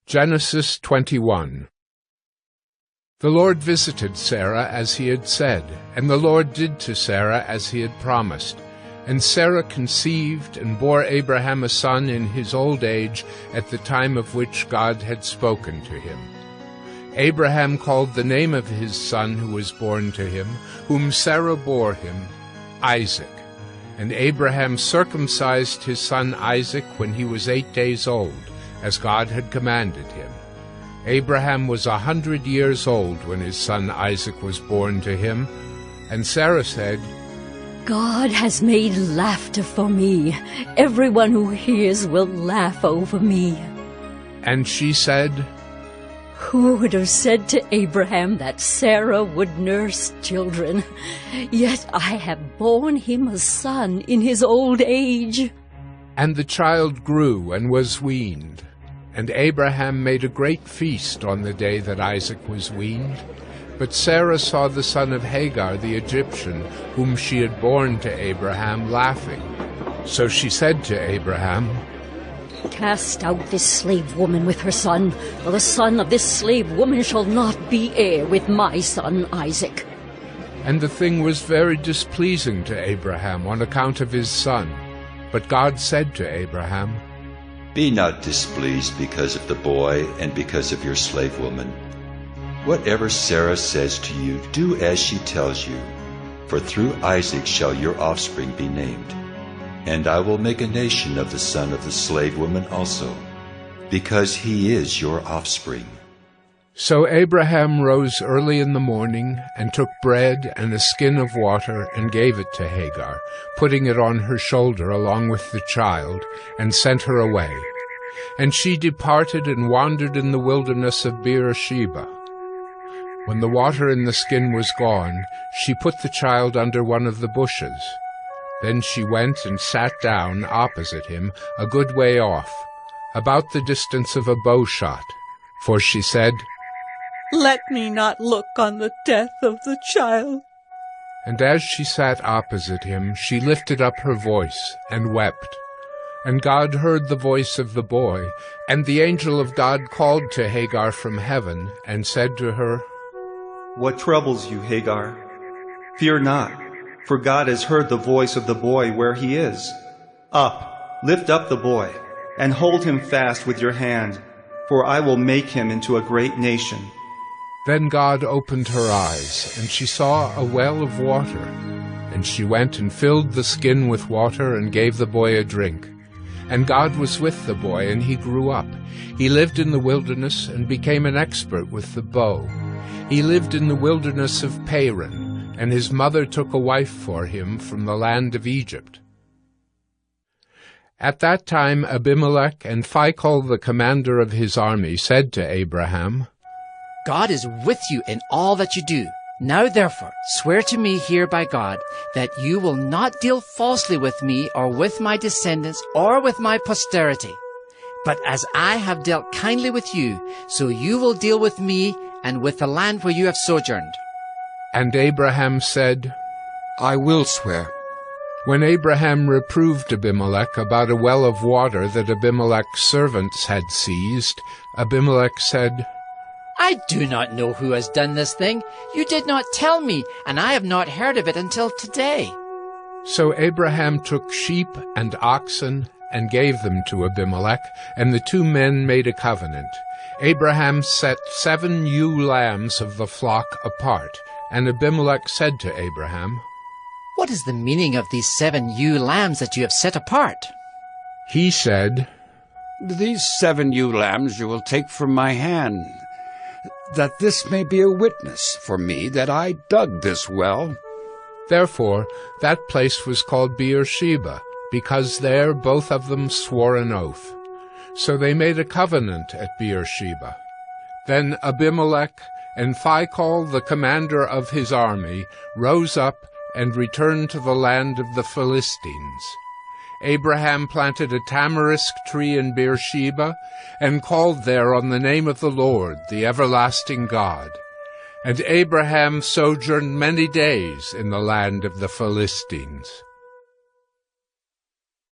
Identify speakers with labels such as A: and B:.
A: Genesis 21. The Lord visited Sarah as he had said, and the Lord did to Sarah as he had promised. And Sarah conceived and bore Abraham a son in his old age at the time of which God had spoken to him. Abraham called the name of his son who was born to him, whom Sarah bore him, Isaac. And Abraham circumcised his son Isaac when he was 8 days old, as God had commanded him. Abraham was 100 years old when his son Isaac was born to him, and Sarah said,
B: God has made laughter for me. Everyone who hears will laugh over me.
A: And she said,
B: Who would have said to Abraham that Sarah would nurse children? Yet I have borne him a son in his old age.
A: And the child grew and was weaned. And Abraham made a great feast on the day that Isaac was weaned. But Sarah saw the son of Hagar the Egyptian, whom she had borne to Abraham, laughing. So she said to Abraham,
B: Cast out this slave woman with her son, for the son of this slave woman shall not be heir with my son Isaac.
A: And the thing was very displeasing to Abraham on account of his son. But God said to Abraham,
C: Be not displeased because of the boy and because of your slave woman. Whatever Sarah says to you, do as she tells you, for through Isaac shall your offspring be named. And I will make a nation of the son of the slave woman also, because he is your offspring.
A: So Abraham rose early in the morning and took bread and a skin of water and gave it to Hagar, putting it on her shoulder along with the child, and sent her away. And she departed and wandered in the wilderness of Beersheba. When the water in the skin was gone, she put the child under one of the bushes. Then she went and sat down opposite him a good way off, about the distance of a bow shot, for she said,
D: Let me not look on the death of the child.
A: And as she sat opposite him, she lifted up her voice and wept. And God heard the voice of the boy, and the angel of God called to Hagar from heaven, and said to her,
E: What troubles you, Hagar? Fear not, for God has heard the voice of the boy where he is. Up, lift up the boy, and hold him fast with your hand, for I will make him into a great nation.
A: Then God opened her eyes, and she saw a well of water. And she went and filled the skin with water and gave the boy a drink. And God was with the boy, and he grew up. He lived in the wilderness and became an expert with the bow. He lived in the wilderness of Paran, and his mother took a wife for him from the land of Egypt. At that time Abimelech and Phicol the commander of his army said to Abraham,
F: God is with you in all that you do. Now therefore swear to me here by God that you will not deal falsely with me or with my descendants or with my posterity. But as I have dealt kindly with you, so you will deal with me and with the land where you have sojourned.
A: And Abraham said,
G: I will swear.
A: When Abraham reproved Abimelech about a well of water that Abimelech's servants had seized, Abimelech said,
F: I do not know who has done this thing. You did not tell me, and I have not heard of it until today.
A: So Abraham took sheep and oxen and gave them to Abimelech, and the two men made a covenant. Abraham set 7 ewe lambs of the flock apart, and Abimelech said to Abraham,
F: What is the meaning of these 7 ewe lambs that you have set apart?
A: He said,
G: These 7 ewe lambs you will take from my hand, that this may be a witness for me that I dug this well.
A: Therefore that place was called Beersheba, because there both of them swore an oath. So they made a covenant at Beersheba. Then Abimelech and Phicol the commander of his army rose up and returned to the land of the Philistines. Abraham planted a tamarisk tree in Beersheba, and called there on the name of the Lord, the everlasting God. And Abraham sojourned many days in the land of the Philistines.